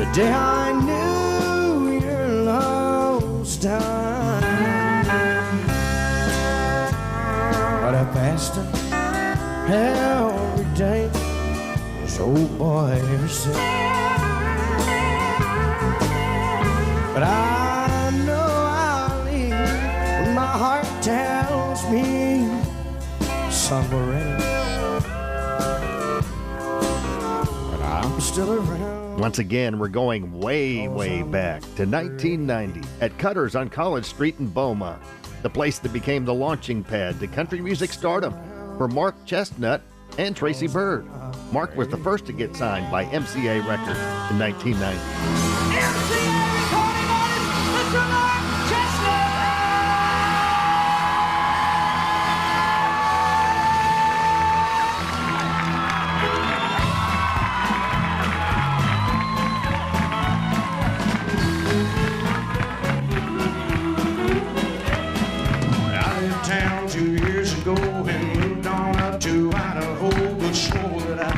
the day I knew your lost time. But I passed her every day, this old boy ever since. But I know I'll leave when my heart tells me somewhere in it. But I'm still around. Once again, we're going way, way back to 1990 at Cutter's on College Street in Beaumont, the place that became the launching pad to country music stardom for Mark Chesnutt and Tracy Byrd. Mark was the first to get signed by MCA Records in 1990.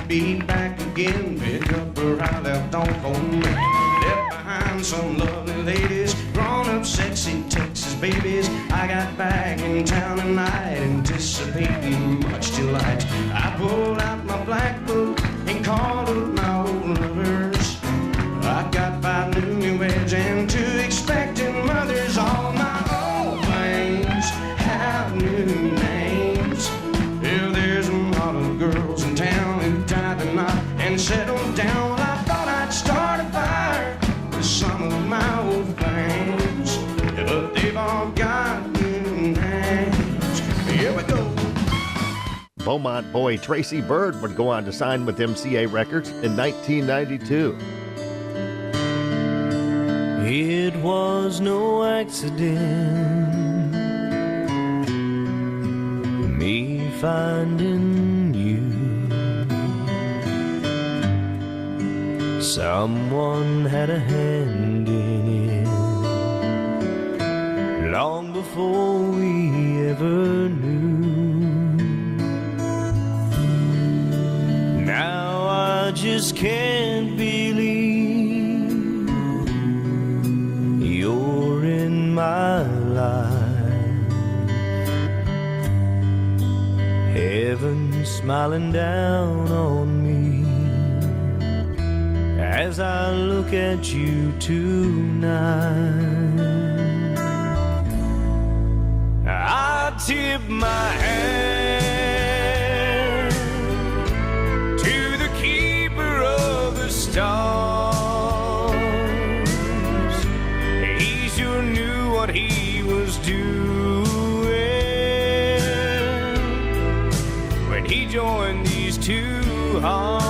Be back again, pick up where I left off home. Left behind some lovely ladies, grown-up sexy Texas babies. I got back in town tonight, anticipating much delight. I pulled out my black book and called up my old lovers. I got 5 newlyweds and 2 expecting mothers. All my old flames have new names. Yeah, there's a lot of girls in town who tied the knot and settled down. Well, I thought I'd start a fire with some of my old flames, but they've all got new names. Here we go. Beaumont boy Tracy Byrd would go on to sign with MCA Records in 1992. It was no accident, me finding you. Someone had a hand in it long before we ever knew. Now I just can't believe you're in my life. Heaven smiling down on me as I look at you tonight. I tip my hand to the keeper of the stars. He sure knew what he was doing when he joined these 2 hearts.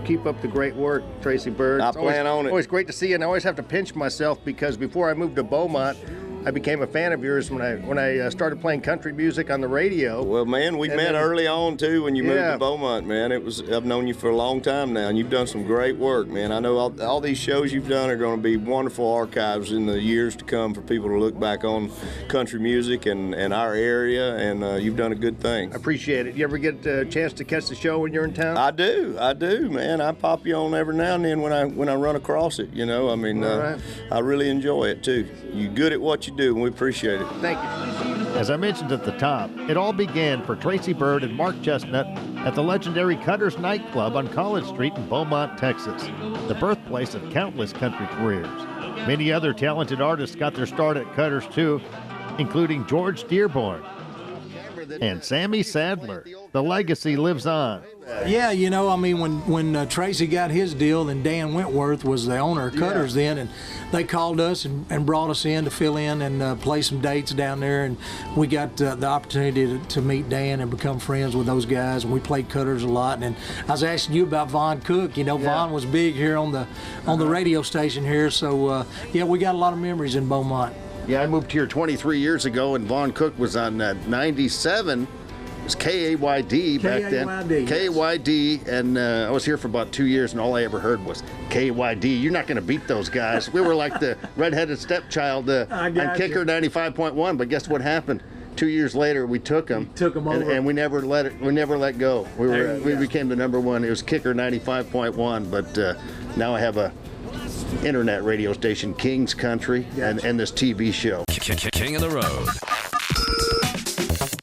Keep up the great work, Tracy Byrd. I plan on it. Always great to see you, and I always have to pinch myself because before I moved to Beaumont, I became a fan of yours when I started playing country music on the radio. Well, man, we met early on too when you moved to Beaumont, man. I've known you for a long time now, and you've done some great work, man. I know all these shows you've done are going to be wonderful archives in the years to come for people to look back on country music and our area, and you've done a good thing. I appreciate it. You ever get a chance to catch the show when you're in town? I do, man. I pop you on every now and then when I run across it. You know, I mean, right. I really enjoy it too. You're good at what you do, and we appreciate it. Thank you. As I mentioned at the top, it all began for Tracy Byrd and Mark Chesnutt at the legendary Cutter's nightclub on College Street in Beaumont, Texas, the birthplace of countless country careers. Many other talented artists got their start at Cutter's too, including George Dearborn and Sammy Sadler. The legacy lives on. Yeah, you know, I mean, when Tracy got his deal, then Dan Wentworth was the owner of Cutter's then, and they called us and brought us in to fill in and play some dates down there, and we got the opportunity to meet Dan and become friends with those guys, and we played Cutter's a lot. And I was asking you about Von Cook. You know, Von was big here on the radio station here, so yeah, we got a lot of memories in Beaumont. Yeah, I moved here 23 years ago, and Von Cook was on 97. It was KAYD back then. KAYD, and I was here for about 2 years, and all I ever heard was KAYD. You're not going to beat those guys. We were like the redheaded stepchild on Kicker 95.1, but guess what happened? 2 years later, we took them. Took 'em over. And we never let go. We became the #1. It was Kicker 95.1, but now I have a internet radio station, King's Country, and this TV show. King of the Road.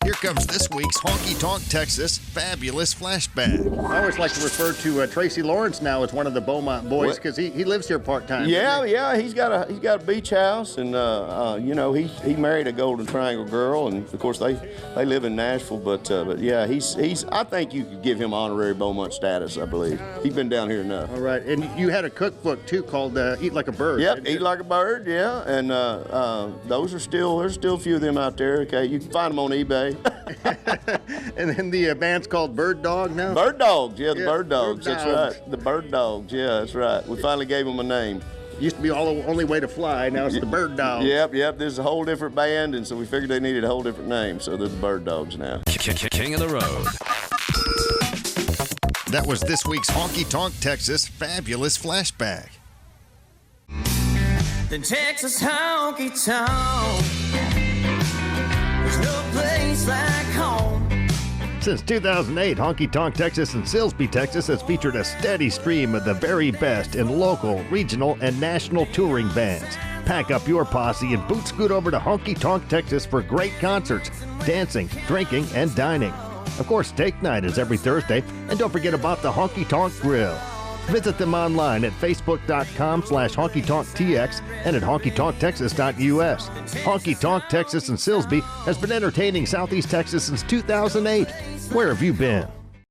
Here comes this week's Honky Tonk Texas Fabulous Flashback. I always like to refer to Tracy Lawrence now as one of the Beaumont boys because he lives here part-time. Yeah, he's got a beach house, and you know, he married a Golden Triangle girl, and of course they live in Nashville. But yeah, he's I think you could give him honorary Beaumont status. I believe he's been down here enough. All right, and you had a cookbook too called Eat Like a Bird. Yep, Eat Like a Bird. Yeah, and those are there's still a few of them out there. Okay, you can find them on eBay. And then the band's called Bird Dog now? Bird Dogs, yeah, the Bird Dogs, that's right. The Bird Dogs, yeah, that's right. We finally gave them a name. Used to be all the only way to fly, now it's the Bird Dogs. Yep, there's a whole different band, and so we figured they needed a whole different name, so they're the Bird Dogs now. King of the Road. That was this week's Honky Tonk Texas Fabulous Flashback. The Texas honky tonk. There's no place like home. Since 2008, Honky Tonk Texas in Silsbee, Texas has featured a steady stream of the very best in local, regional, and national touring bands. Pack up your posse and boot scoot over to Honky Tonk Texas for great concerts, dancing, drinking, and dining. Of course, steak night is every Thursday, and don't forget about the Honky Tonk Grill. Visit them online at facebook.com/honkytonktx and at honkytonktexas.us. Honky Tonk Texas in Silsbee has been entertaining Southeast Texas since 2008. Where have you been?